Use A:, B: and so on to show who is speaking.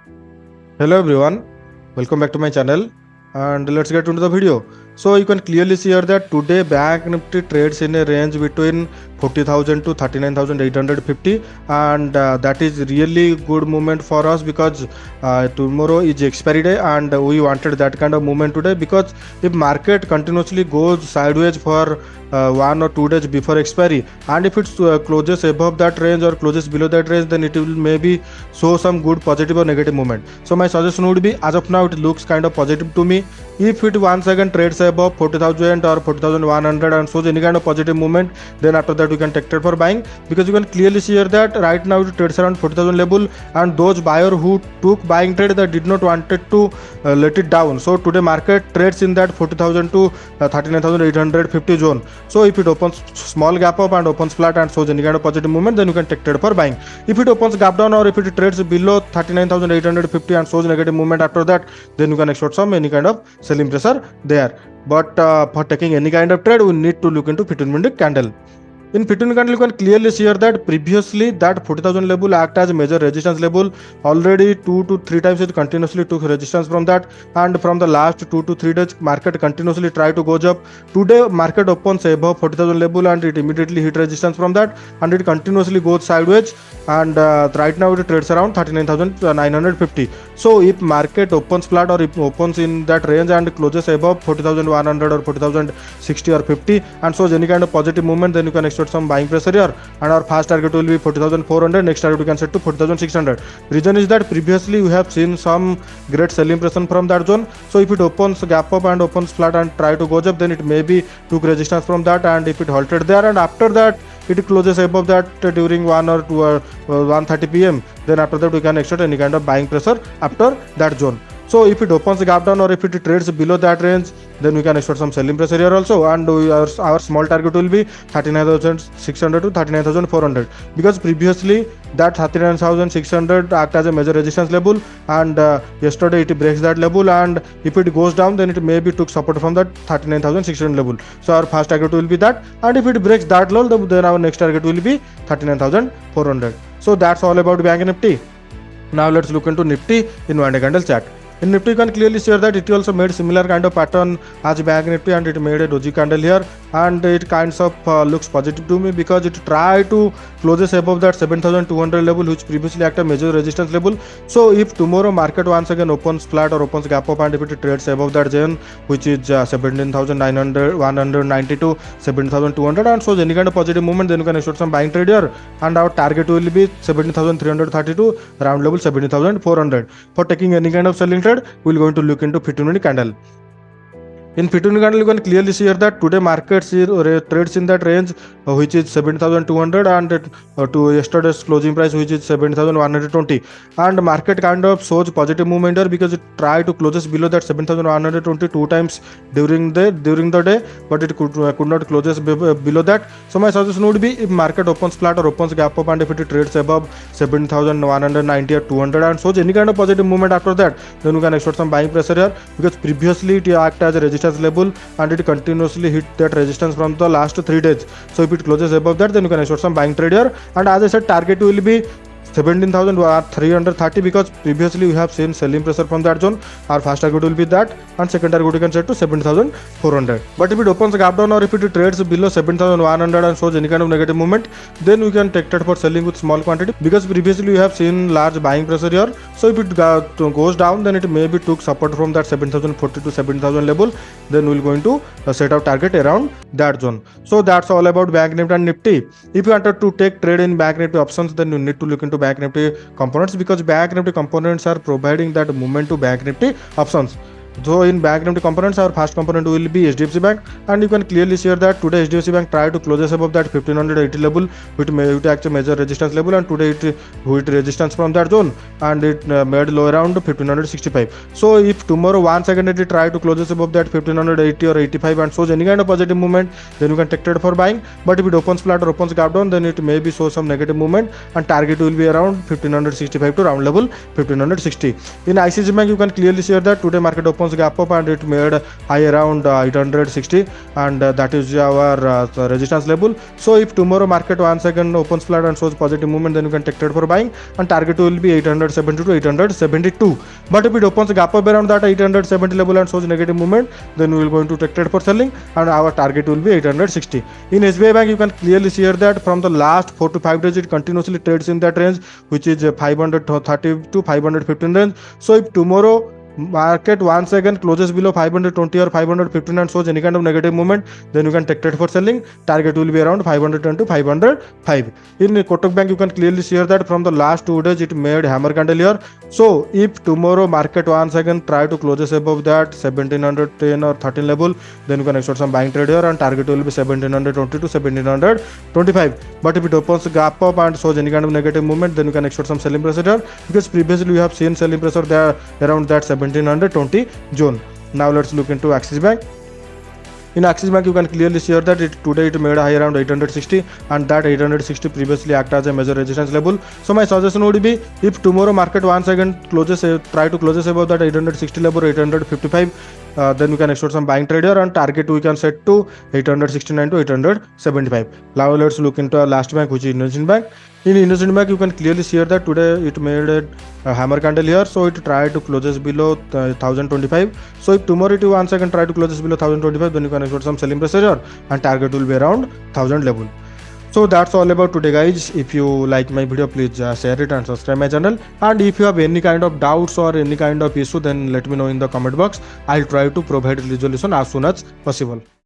A: Hello everyone, welcome back to my channel and let's get into the video. So you can clearly see here that today Bank Nifty trades in a range between 40,000 to 39,850 and that is really good movement for us because tomorrow is expiry day and we wanted that kind of movement today because if market continuously goes sideways for 1 or 2 days before expiry and if it closes above that range or closes below that range, then it will maybe show some good positive or negative movement. So my suggestion would be, as of now it looks kind of positive to me. If it once again trades above 40,000 or 40,100 and shows any kind of positive movement, then after that we can take trade for buying, because you can clearly see here that right now it trades around 40,000 level and those buyer who took buying trade that did not wanted to let it down. So today market trades in that 40,000 to 39,850 zone. So if it opens small gap up and opens flat and shows any kind of positive movement, then you can take trade for buying. If it opens gap down or if it trades below 39,850 and shows negative movement after that, then you can expect some any kind of selling pressure there. But for taking any kind of trade, we need to look into 15-minute candle. In 15 candle, you can clearly see here that previously that 40,000 level act as a major resistance level. Already 2 to 3 times it continuously took resistance from that, and from the last 2 to 3 days market continuously tried to go up. Today market opens above 40,000 level and it immediately hit resistance from that and it continuously goes sideways, and right now it trades around 39,950. So if market opens flat or if opens in that range and closes above 40,100 or 40,060 or 50 and shows any kind of positive movement, then you can expect some buying pressure here, and our first target will be 40,400. Next target we can set to 40,600. Reason is that previously we have seen some great selling pressure from that zone. So if it opens gap up and opens flat and try to go up, then it maybe took resistance from that, and if it halted there and after that it closes above that during 1 or 2 or 1:30 p.m., then after that we can expect any kind of buying pressure after that zone. So if it opens the gap down or if it trades below that range, then we can expect some selling pressure here also, and our small target will be 39,600 to 39,400, because previously that 39,600 act as a major resistance level, and yesterday it breaks that level, and if it goes down then it maybe took support from that 39,600 level. So our first target will be that, and if it breaks that level, then our next target will be 39,400. So that's all about Bank Nifty. Now let's look into Nifty in 1 day candle chart. In Nifty, you can clearly see that it also made similar kind of pattern as Bank Nifty, and it made a doji candle here, and it kinds of looks positive to me because it tried to closes above that 7,200 level, which previously acted major resistance level. So if tomorrow market once again opens flat or opens gap up and if it trades above that zone, which is 17,900, 190 to 17,200 and shows any kind of positive movement, then you can expect some buying trade here, and our target will be 17,332, around level 17,400. For taking any kind of selling trade, we're going to look into 15-minute candle. In 15 candle, you can clearly see here that today market trades in that range, which is 7,200, and to yesterday's closing price, which is 7,120, and market kind of shows positive movement here because it tried to closes below that 7,120 two times during the day, but it could not closes below that. So my suggestion would be, if market opens flat or opens gap up and if it trades above 7,190 or 200 and shows any kind of positive movement after that, then we can expect some buying pressure here, because previously it acted as a resistance level and it continuously hit that resistance from the last 3 days. So if it closes above that, then you can expect some buying trade here, and as I said, target will be 17,330, because previously we have seen selling pressure from that zone. Our first target will be that, and second target you can set to 17,400. But if it opens a gap down or if it trades below 7,100 and shows any kind of negative movement, then we can take that for selling with small quantity, because previously we have seen large buying pressure here. So if it goes down, then it maybe took support from that 7,040 to 7,000 level, then we're going to set our target around that zone. So that's all about Bank Nifty and Nifty. If you wanted to take trade in Bank Nifty options, then you need to look into Bank Nifty components, because Bank Nifty components are providing that movement to Bank Nifty options. So in Bank Nifty components, our first component will be HDFC Bank, and you can clearly see that today HDFC Bank tried to close above that 1580 level, which actually major resistance level, and today it hit resistance from that zone and it made low around 1565. So if tomorrow once again it try to close above that 1580 or 85 and shows any kind of positive movement, then you can take trade for buying. But if it opens flat or opens gap down, then it may be show some negative movement, and target will be around 1565 to round level 1560. In ICICI Bank, you can clearly see that today market opens opens gap up and it made high around 860, and that is our resistance level. So if tomorrow market once again opens flat and shows positive movement, then you can take trade for buying, and target will be 870 to 872. But if it opens gap up around that 870 level and shows negative movement, then we will going to take trade for selling, and our target will be 860. In SBI Bank, you can clearly see here that from the last 4 to 5 days, it continuously trades in that range, which is 530 to 515 range. So if tomorrow market once again closes below 520 or 515 and shows any kind of negative movement, then you can take trade for selling. Target will be around 510 to 505. In Kotak Bank, you can clearly see here that from the last 2 days it made hammer candle here. So if tomorrow market once again try to closes above that 1710 or 13 level, then you can expect some buying trade here, and target will be 1720 to 1725. But if it opens gap up and shows any kind of negative movement, then you can expect some selling pressure here, because previously we have seen selling pressure there around that 1720 zone. Now let's look into Axis Bank. In Axis Bank, you can clearly see here that today it made a high around 860, and that 860 previously acted as a major resistance level. So my suggestion would be, if tomorrow market once again try to closes above that 860 level, 855, then we can expect some buying trade here, and target we can set to 869 to 875. Now let's look into our last bank, which is Indian Bank. In Indian Bank, you can clearly see here that today it made a hammer candle here, so it tried to closes below 1025. So if tomorrow it once again try to closes below 1025, then you can expect some selling pressure here, and target will be around 1000 level. So that's all about today, guys. If you like my video, please share it and subscribe my channel. And if you have any kind of doubts or any kind of issue, then let me know in the comment box. I'll try to provide resolution as soon as possible.